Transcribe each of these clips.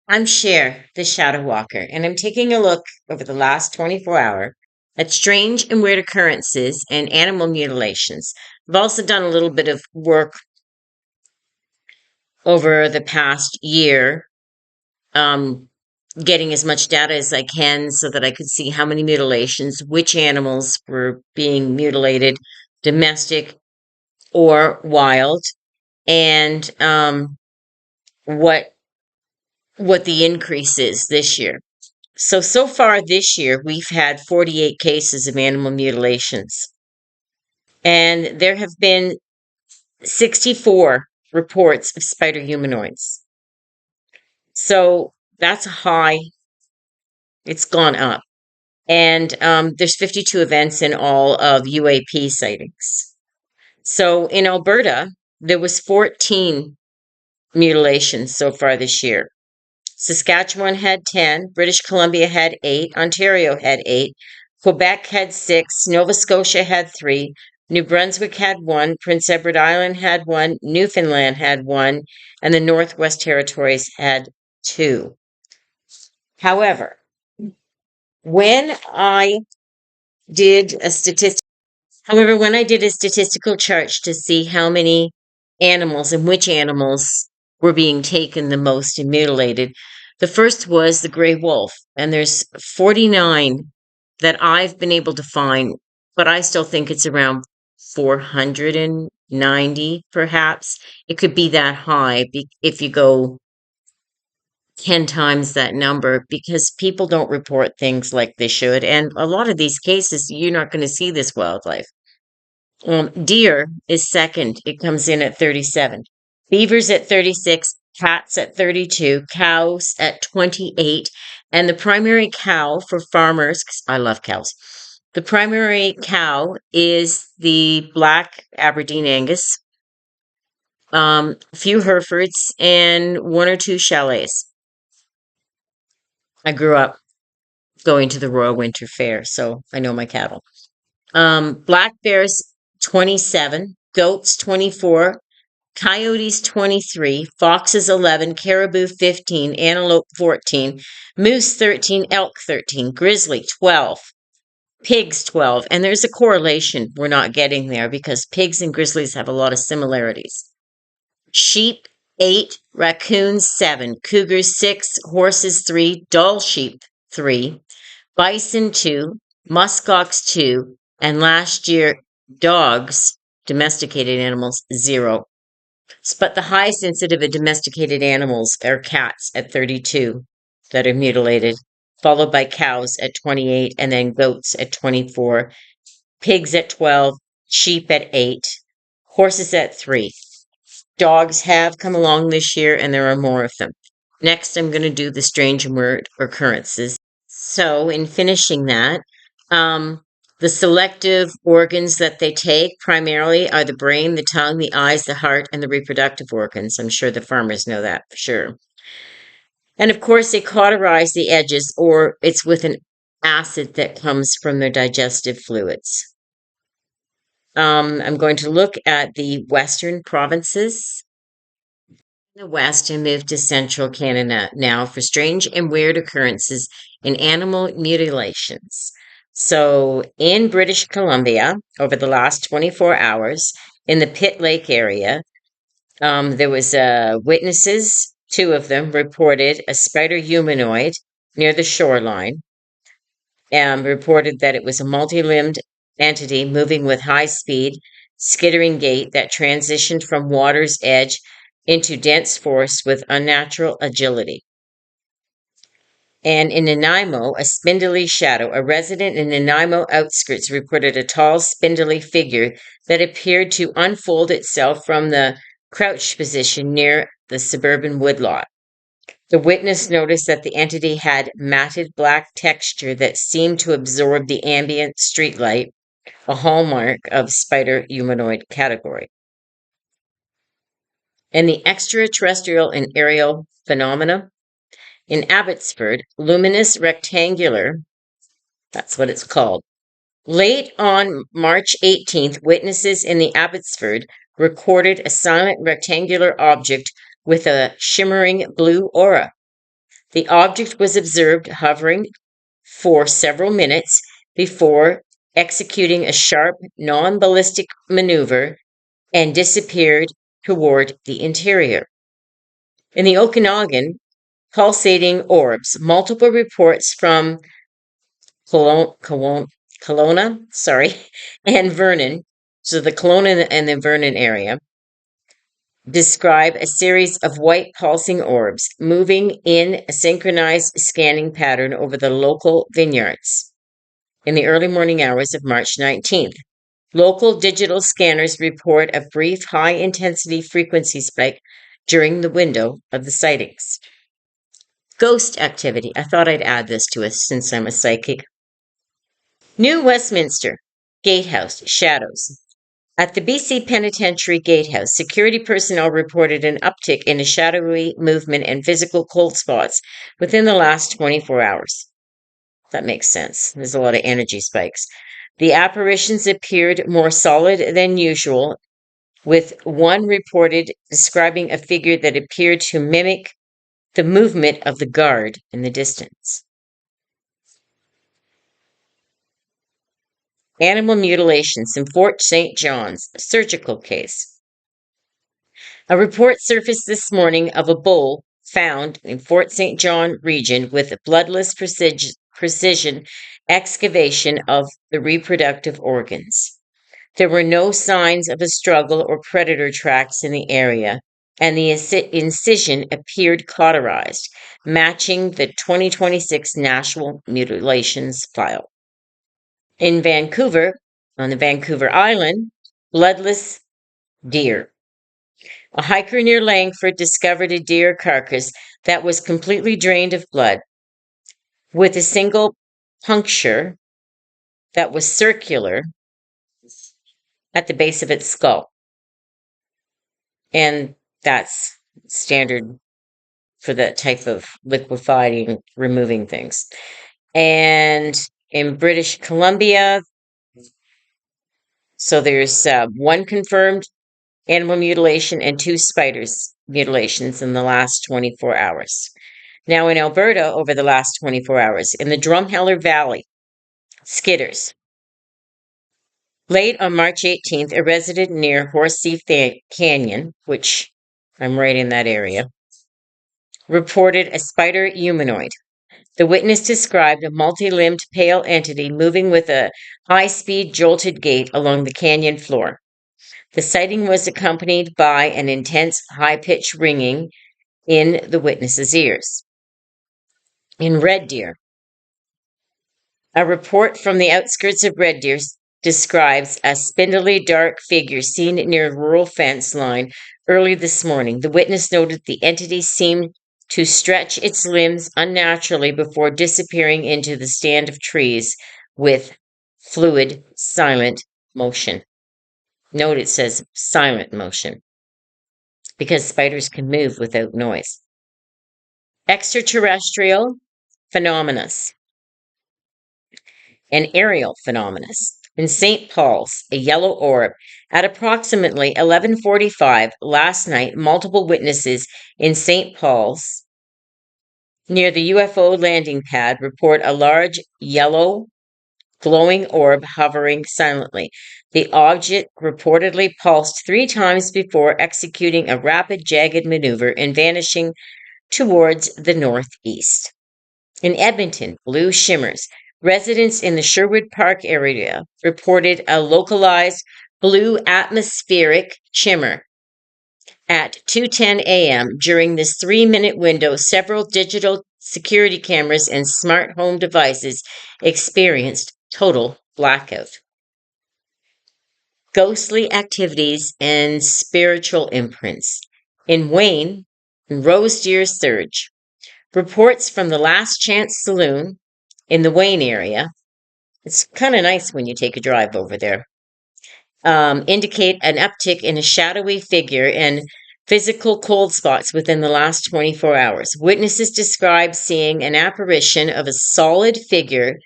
I'm Cher, the Shadow Walker, and I'm taking a look over the last 24 hours at strange and weird occurrences and animal mutilations. I've also done a little bit of work over the past year, um, getting as much data as I can so that I could see how many mutilations, which animals were being mutilated, domestic or wild, and what what the increase is this year. So far this year, we've had 48 cases of animal mutilations, and there have been 64 reports of spider humanoids. So that's high. It's gone up. And there's 52 events in all of UAP sightings. So in Alberta, there was 14 mutilations so far this year. Saskatchewan had 10, British Columbia had 8, Ontario had 8, Quebec had 6, Nova Scotia had 3, New Brunswick had 1, Prince Edward Island had 1, Newfoundland had 1, and the Northwest Territories had 2. However, when I did a statistic when I did a statistical chart to see how many animals and which animals were being taken the most and mutilated, the first was the gray wolf. And there's 49 that I've been able to find, but I still think it's around 490, perhaps. It could be that high if you go 10 times that number because people don't report things like they should. And a lot of these cases, you're not going to see this wildlife. Deer is second. It comes in at 37. Beavers at 36. Cats at 32. Cows at 28. And the primary cow for farmers, 'cause I love cows. The primary cow is the black Aberdeen Angus, a few Herefords, and one or two chalets. I grew up going to the Royal Winter Fair, so I know my cattle. Black bears 27, goats 24, coyotes 23, foxes 11, caribou 15, antelope 14, moose 13, elk 13, grizzly 12, pigs 12. And there's a correlation we're not getting there because pigs and grizzlies have a lot of similarities. Sheep 8, raccoons 7, cougars 6, horses 3, Dall sheep 3, bison 2, muskox 2, and last year dogs, domesticated animals, 0. But the highest incidence of domesticated animals are cats at 32 that are mutilated, followed by cows at 28, and then goats at 24, pigs at 12, sheep at 8, horses at 3. Dogs have come along this year, and there are more of them. Next, I'm going to do the strange and weird occurrences. So, in finishing that, the selective organs that they take primarily are the brain, the tongue, the eyes, the heart, and the reproductive organs. I'm sure the farmers know that for sure. And of course, they cauterize the edges, or it's with an acid that comes from their digestive fluids. I'm going to look at the western provinces in the west and move to central Canada now for strange and weird occurrences in animal mutilations. So, in British Columbia, over the last 24 hours, in the Pitt Lake area, there was witnesses. Two of them reported a spider humanoid near the shoreline, and reported that it was a multi-limbed entity moving with high speed, skittering gait that transitioned from water's edge into dense forest with unnatural agility. And in Nanaimo, a spindly shadow. A resident in Nanaimo outskirts reported a tall, spindly figure that appeared to unfold itself from the crouched position near the suburban woodlot. The witness noticed that the entity had matted black texture that seemed to absorb the ambient streetlight, a hallmark of spider humanoid category. And the extraterrestrial and aerial phenomena in Abbotsford, luminous rectangular, that's what it's called. Late on March 18th, witnesses in the Abbotsford recorded a silent rectangular object with a shimmering blue aura. The object was observed hovering for several minutes before executing a sharp, non ballistic maneuver and disappeared toward the interior. In the Okanagan, pulsating orbs, multiple reports from Kelowna, and Vernon, so the Kelowna and the Vernon area, describe a series of white pulsing orbs moving in a synchronized scanning pattern over the local vineyards in the early morning hours of March 19th. Local digital scanners report a brief high-intensity frequency spike during the window of the sightings. Ghost activity. I thought I'd add this to us since I'm a psychic. New Westminster Gatehouse shadows. At the BC Penitentiary Gatehouse, security personnel reported an uptick in a shadowy movement and physical cold spots within the last 24 hours. That makes sense. There's a lot of energy spikes. The apparitions appeared more solid than usual, with one reported describing a figure that appeared to mimic the movement of the guard in the distance. Animal mutilations in Fort St. John's, a surgical case. A report surfaced this morning of a bull found in Fort St. John region with a bloodless precision excavation of the reproductive organs. There were no signs of a struggle or predator tracks in the area, and the incision appeared cauterized, matching the 2026 National Mutilations file. In Vancouver, on the Vancouver Island, bloodless deer. A hiker near Langford discovered a deer carcass that was completely drained of blood, with a single puncture that was circular at the base of its skull. And that's standard for that type of liquefying, removing things. And in British Columbia, so there's one confirmed animal mutilation and 2 spiders mutilations in the last 24 hours. Now in Alberta, over the last 24 hours, in the Drumheller Valley, skitters. Late on March 18th, a resident near Horsesea Canyon, which I'm right in that area, reported a spider humanoid. The witness described a multi-limbed pale entity moving with a high-speed jolted gait along the canyon floor. The sighting was accompanied by an intense high-pitched ringing in the witness's ears. In Red Deer, a report from the outskirts of Red Deer describes a spindly dark figure seen near a rural fence line early this morning. The witness noted the entity seemed to stretch its limbs unnaturally before disappearing into the stand of trees with fluid, silent motion. Note it says silent motion because spiders can move without noise. Extraterrestrial phenomena. An aerial phenomena. In St. Paul's, a yellow orb. At approximately 11:45 last night, multiple witnesses in St. Paul's near the UFO landing pad report a large yellow glowing orb hovering silently. The object reportedly pulsed 3 times before executing a rapid jagged maneuver and vanishing towards the northeast. In Edmonton, blue shimmers. Residents in the Sherwood Park area reported a localized blue atmospheric shimmer. At 2:10 a.m., during this 3-minute window, several digital security cameras and smart home devices experienced total blackout. Ghostly activities and spiritual imprints. In Wayne, Rose Deer Surge. Reports from the Last Chance Saloon in the Wayne area, it's kind of nice when you take a drive over there, indicate an uptick in a shadowy figure and physical cold spots within the last 24 hours. Witnesses describe seeing an apparition of a solid figure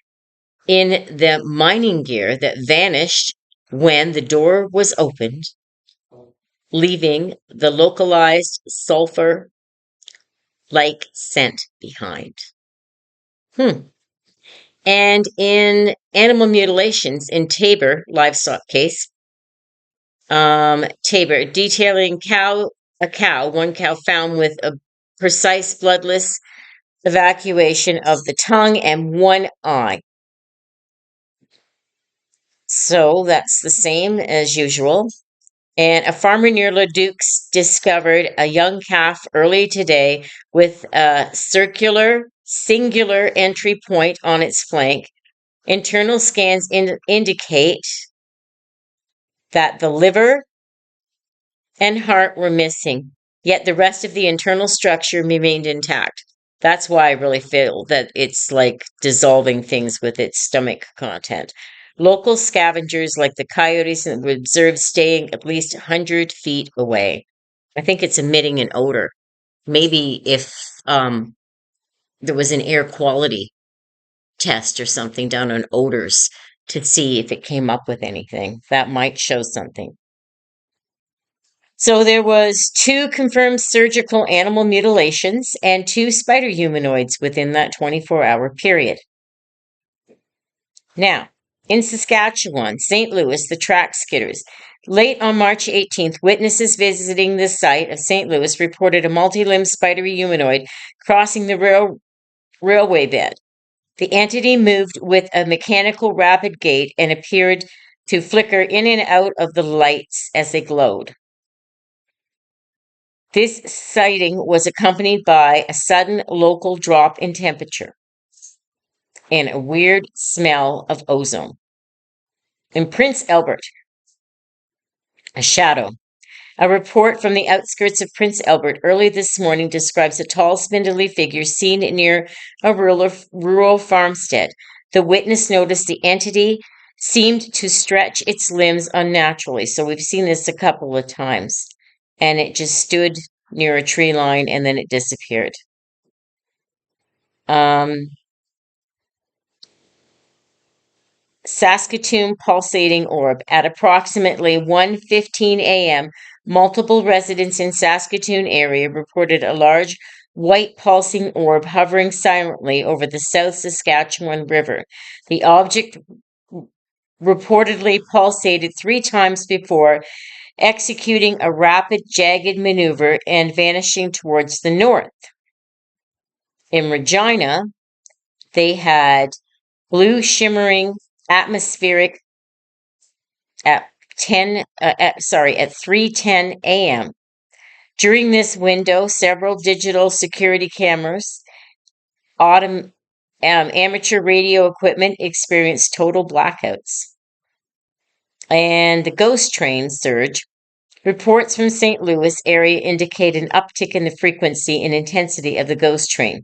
in the mining gear that vanished when the door was opened, leaving the localized sulfur like scent behind. Hmm. And in animal mutilations in Tabor livestock case, Tabor detailing one cow found with a precise bloodless evacuation of the tongue and one eye. So that's the same as usual. And a farmer near Leduc's discovered a young calf early today with a singular entry point on its flank. Internal scans indicate that the liver and heart were missing, yet the rest of the internal structure remained intact. That's why I really feel that it's like dissolving things with its stomach content. Local scavengers like the coyotes were observed staying at least 100 feet away. I think it's emitting an odor. Maybe if there was an air quality test or something done on odors to see if it came up with anything, that might show something. So there was 2 confirmed surgical animal mutilations and 2 spider humanoids within that 24-hour period. Now, in Saskatchewan, St. Louis, the track skidders. Late on March 18th, witnesses visiting the site of St. Louis reported a multi-limbed spidery humanoid crossing the railway bed. The entity moved with a mechanical rapid gait and appeared to flicker in and out of the lights as they glowed. This sighting was accompanied by a sudden local drop in temperature and a weird smell of ozone. In Prince Albert, a shadow. A report from the outskirts of Prince Albert early this morning describes a tall, spindly figure seen near a rural farmstead. The witness noticed the entity seemed to stretch its limbs unnaturally. So we've seen this a couple of times. And it just stood near a tree line and then it disappeared. Saskatoon pulsating orb. At approximately 1:15 a.m., multiple residents in Saskatoon area reported a large white pulsing orb hovering silently over the South Saskatchewan River. The object reportedly pulsated 3 times before executing a rapid, jagged maneuver and vanishing towards the north. In Regina, they had blue shimmering atmospheric at 3:10 a.m. During this window, several digital security cameras, amateur radio equipment experienced total blackouts. And the ghost train surge. Reports from St. Louis area indicate an uptick in the frequency and intensity of the ghost train.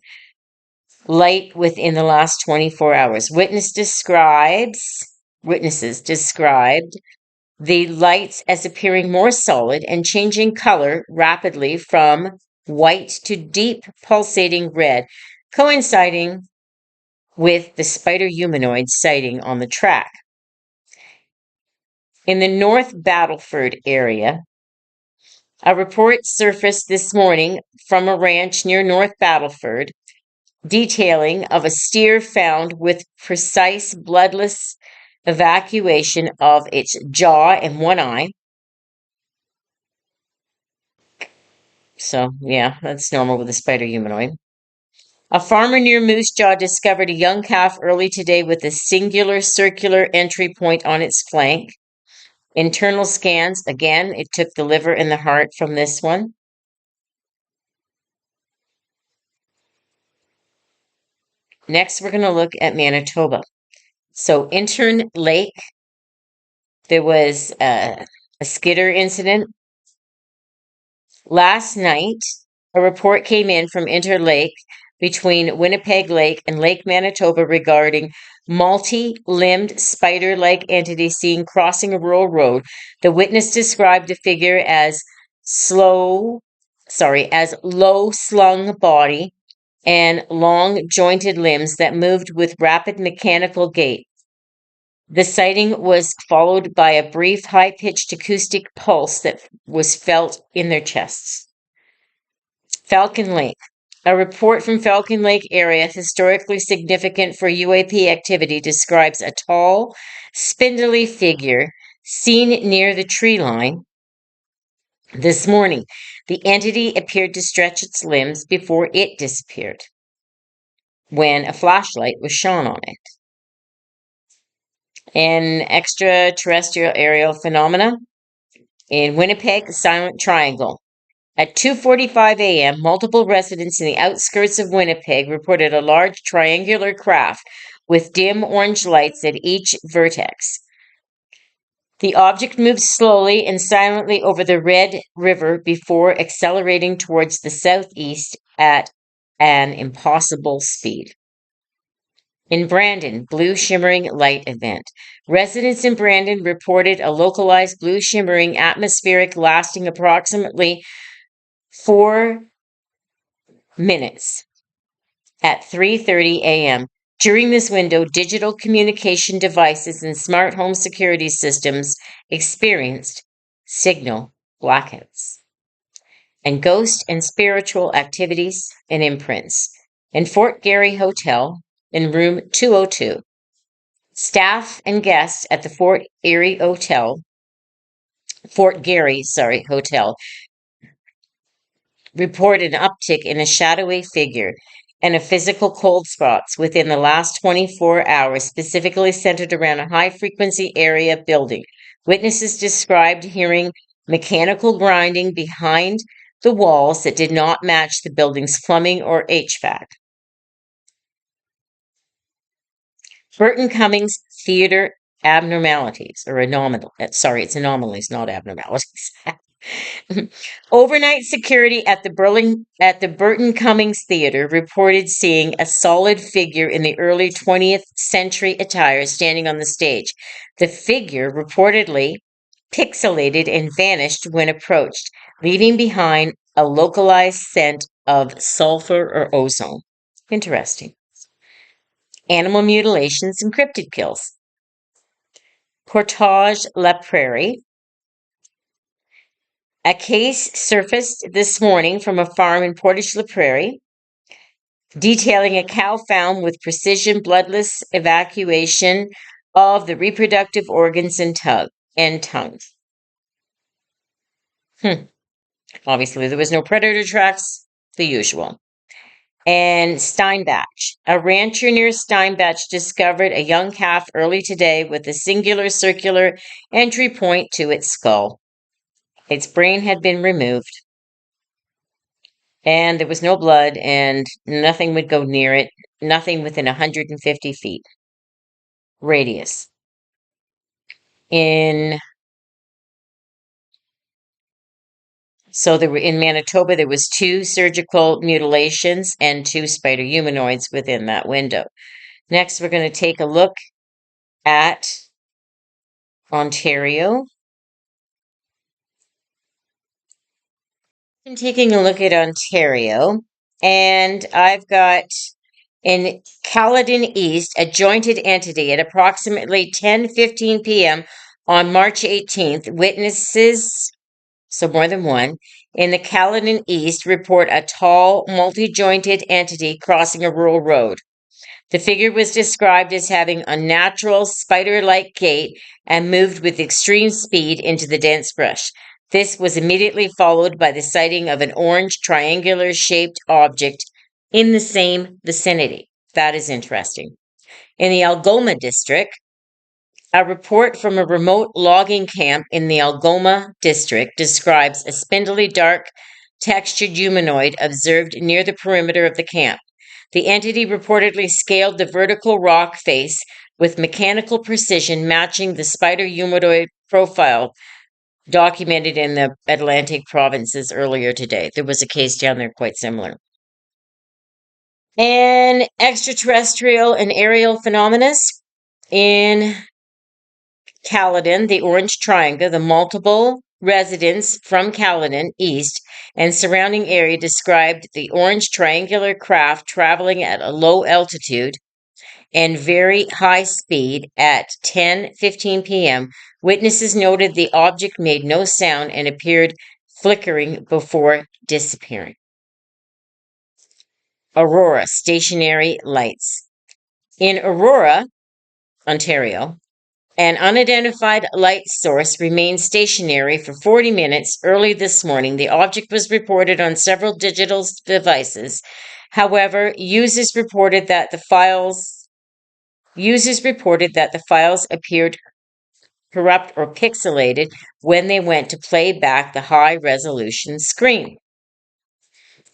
Light within the last 24 hours. Witnesses described the lights as appearing more solid and changing color rapidly from white to deep pulsating red, coinciding with the spider humanoid sighting on the track. In the North Battleford area, a report surfaced this morning from a ranch near North Battleford detailing of a steer found with precise bloodless evacuation of its jaw and one eye. So, yeah, that's normal with a spider humanoid. A farmer near Moose Jaw discovered a young calf early today with a singular circular entry point on its flank. Internal scans, again, it took the liver and the heart from this one. Next, we're going to look at Manitoba. So, Intern Lake, there was a skidder incident. Last night, a report came in from Intern Lake between Winnipeg Lake and Lake Manitoba regarding multi-limbed spider-like entity seen crossing a rural road. The witness described the figure as low slung body and long jointed limbs that moved with rapid mechanical gait. The sighting was followed by a brief high-pitched acoustic pulse that was felt in their chests. Falcon Lake. A report from Falcon Lake area, historically significant for UAP activity, describes a tall, spindly figure seen near the tree line this morning. The entity appeared to stretch its limbs before it disappeared when a flashlight was shone on it. An extraterrestrial aerial phenomena in Winnipeg, Silent Triangle. At 2:45 a.m., multiple residents in the outskirts of Winnipeg reported a large triangular craft with dim orange lights at each vertex. The object moved slowly and silently over the Red River before accelerating towards the southeast at an impossible speed. In Brandon, blue shimmering light event. Residents in Brandon reported a localized blue shimmering atmospheric lasting approximately 4 minutes at 3:30 a.m. During this window, digital communication devices and smart home security systems experienced signal blackouts. And ghost and spiritual activities and imprints. In Fort Garry Hotel, in room 202, staff and guests at the Fort Garry Hotel, reported an uptick in a shadowy figure and a physical cold spots within the last 24 hours, specifically centered around a high-frequency area building. Witnesses described hearing mechanical grinding behind the walls that did not match the building's plumbing or HVAC. Burton Cummings Theater abnormalities, or anomalies. Sorry, it's anomalies, not abnormalities. Overnight security at the Burton Cummings Theater reported seeing a solid figure in the early 20th century attire standing on the stage. The figure reportedly pixelated and vanished when approached, leaving behind a localized scent of sulfur or ozone. Interesting. Animal mutilations and cryptid kills. Portage La Prairie. A case surfaced this morning from a farm in Portage La Prairie, detailing a cow found with precision bloodless evacuation of the reproductive organs and tongue. Obviously, there was no predator tracks, the usual. And Steinbach. A rancher near Steinbach discovered a young calf early today with a singular circular entry point to its skull. Its brain had been removed, and there was no blood, and nothing would go near it, nothing within 150 feet radius. So there were in Manitoba, there was 2 surgical mutilations and 2 spider humanoids within that window. Next, we're going to take a look at Ontario. I'm taking a look at Ontario, and I've got in Caledon East, a jointed entity at approximately 10:15 p.m. on March 18th. Witnesses, so more than one, in the Caledon East report a tall, multi-jointed entity crossing a rural road. The figure was described as having a unnatural spider-like gait and moved with extreme speed into the dense brush. This was immediately followed by the sighting of an orange triangular-shaped object in the same vicinity. That is interesting. In the Algoma district, a report from a remote logging camp in the Algoma district describes a spindly, dark, textured humanoid observed near the perimeter of the camp. The entity reportedly scaled the vertical rock face with mechanical precision, matching the spider humanoid profile documented in the Atlantic provinces earlier today. There was a case down there quite similar. And extraterrestrial and aerial phenomena in Caledon, the Orange Triangle, the multiple residents from Caledon East and surrounding area described the orange triangular craft traveling at a low altitude and very high speed at 10:15 p.m. Witnesses noted the object made no sound and appeared flickering before disappearing. Aurora stationary lights. In Aurora, Ontario, an unidentified light source remained stationary for 40 minutes early this morning. The object was reported on several digital devices. However, users reported that the files appeared corrupt or pixelated when they went to play back the high-resolution screen.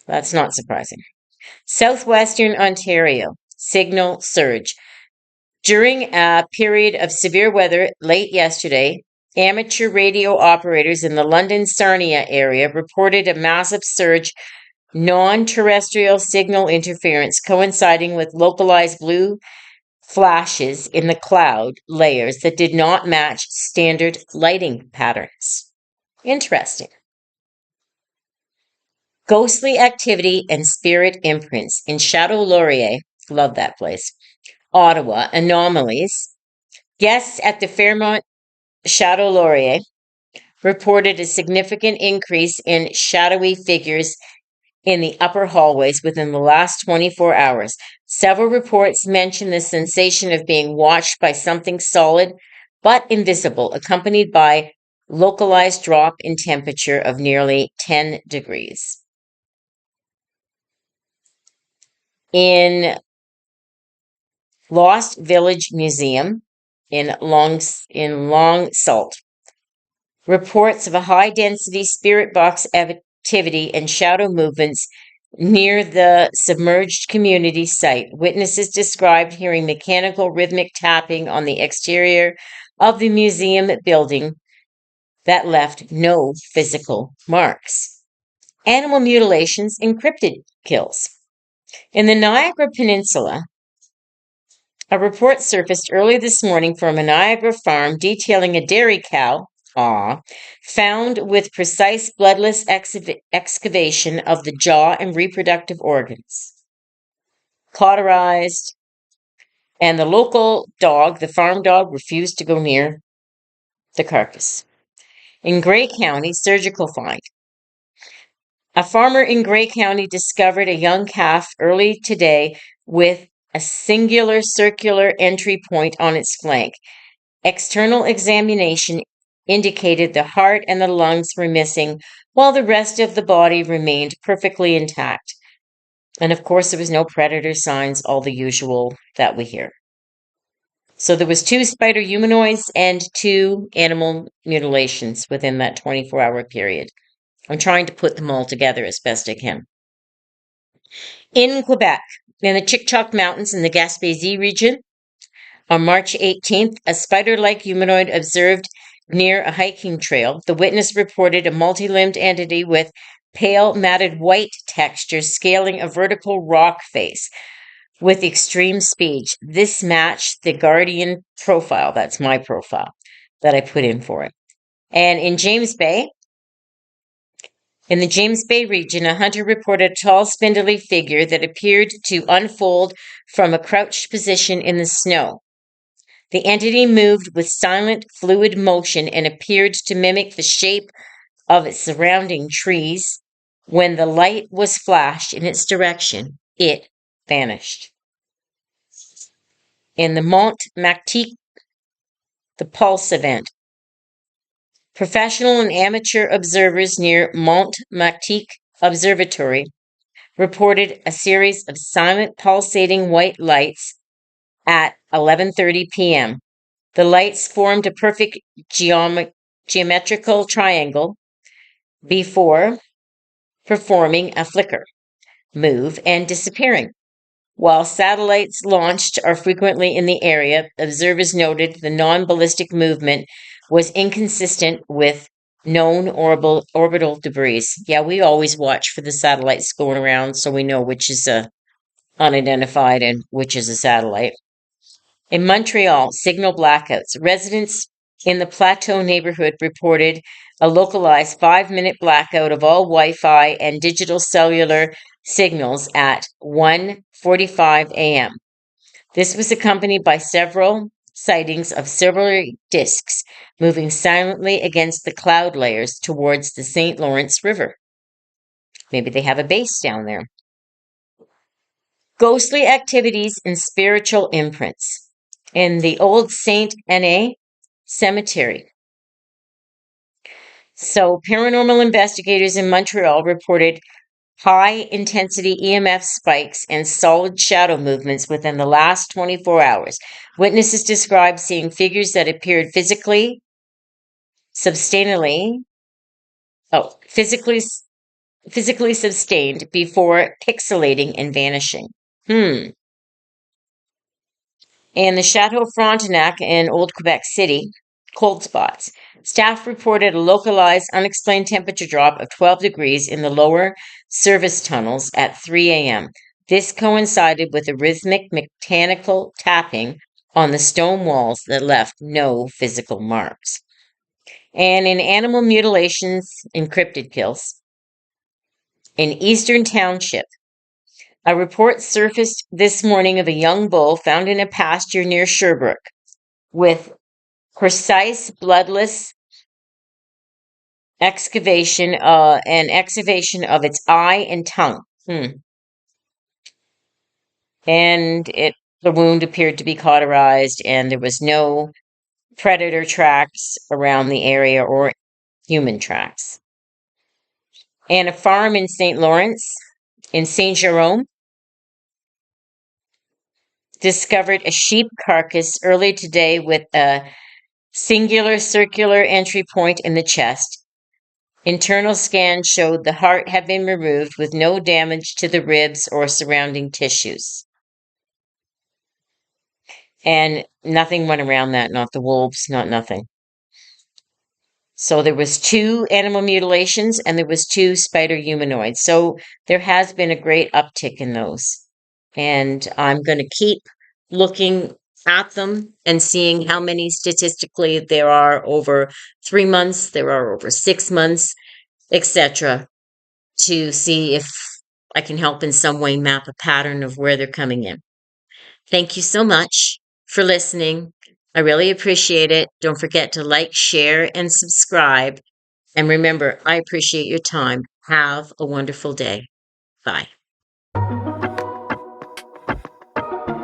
That's not surprising. Southwestern Ontario, signal surge. During a period of severe weather late yesterday, amateur radio operators in the London Sarnia area reported a massive surge non-terrestrial signal interference coinciding with localized blue flashes in the cloud layers that did not match standard lighting patterns. Interesting. Ghostly activity and spirit imprints in Chateau Laurier. Love that place. Ottawa. Anomalies. Guests at the Fairmont Chateau Laurier reported a significant increase in shadowy figures in the upper hallways within the last 24 hours. Several reports mention the sensation of being watched by something solid but invisible, accompanied by localized drop in temperature of nearly 10 degrees. In Lost Village Museum in Long Sault, reports of a high-density spirit box activity and shadow movements near the submerged community site. Witnesses described hearing mechanical rhythmic tapping on the exterior of the museum building that left no physical marks. Animal mutilations and cryptid kills. In the Niagara Peninsula, a report surfaced early this morning from a Niagara farm detailing a dairy cow, found with precise bloodless excavation of the jaw and reproductive organs. Cauterized, and the local dog, the farm dog, refused to go near the carcass. In Grey County, surgical find. A farmer in Grey County discovered a young calf early today with a singular circular entry point on its flank. External examination indicated the heart and the lungs were missing, while the rest of the body remained perfectly intact. And of course, there was no predator signs, all the usual that we hear. So there was 2 spider humanoids and 2 animal mutilations within that 24-hour period. I'm trying to put them all together as best I can. In Quebec, in the Chic-Choc Mountains in the Gaspésie region, on March 18th, a spider-like humanoid observed near a hiking trail. The witness reported a multi-limbed entity with pale matted white texture scaling a vertical rock face with extreme speed. This matched the Guardian profile, that's my profile, that I put in for it. And in the James Bay region, a hunter reported a tall, spindly figure that appeared to unfold from a crouched position in the snow. The entity moved with silent, fluid motion and appeared to mimic the shape of its surrounding trees. When the light was flashed in its direction, it vanished. In the Mont Mactique, the Pulse event. Professional and amateur observers near Mont Mactique Observatory reported a series of silent, pulsating white lights at 11:30 p.m. The lights formed a perfect geometrical triangle before performing a flicker, move, and disappearing. While satellites launched are frequently in the area, observers noted the non-ballistic movement was inconsistent with known orbital debris. Yeah, we always watch for the satellites going around so we know which is unidentified and which is a satellite. In Montreal, signal blackouts. Residents in the Plateau neighborhood reported a localized 5-minute blackout of all Wi-Fi and digital cellular signals at 1:45 a.m. This was accompanied by several sightings of silvery disks moving silently against the cloud layers towards the St. Lawrence River. Maybe they have a base down there. ghostly activities and spiritual imprints. In the old Saint Anne Cemetery. So, paranormal investigators in Montreal reported high intensity EMF spikes and solid shadow movements within the last 24 hours. Witnesses described seeing figures that appeared substantially, oh, physically sustained before pixelating and vanishing. And the Chateau Frontenac in Old Quebec City, cold spots. Staff reported a localized unexplained temperature drop of 12 degrees in the lower service tunnels at 3 a.m. This coincided with a rhythmic mechanical tapping on the stone walls that left no physical marks. And in animal mutilations, encrypted kills, in Eastern Township, a report surfaced this morning of a young bull found in a pasture near Sherbrooke with precise, bloodless excavation and excavation of its eye and tongue. And the wound appeared to be cauterized, and there was no predator tracks around the area or human tracks. And a farm in St. Lawrence, in St. Jerome, discovered a sheep carcass early today with a singular circular entry point in the chest. Internal scans showed the heart had been removed with no damage to the ribs or surrounding tissues. And nothing went around that, not the wolves, not nothing. So there was 2 animal mutilations and there was 2 spider humanoids. So there has been a great uptick in those. And I'm going to keep looking at them and seeing how many statistically there are over 3 months, there are over 6 months, etc., to see if I can help in some way map a pattern of where they're coming in. Thank you so much for listening. I really appreciate it. Don't forget to like, share, and subscribe. And remember, I appreciate your time. Have a wonderful day. Bye.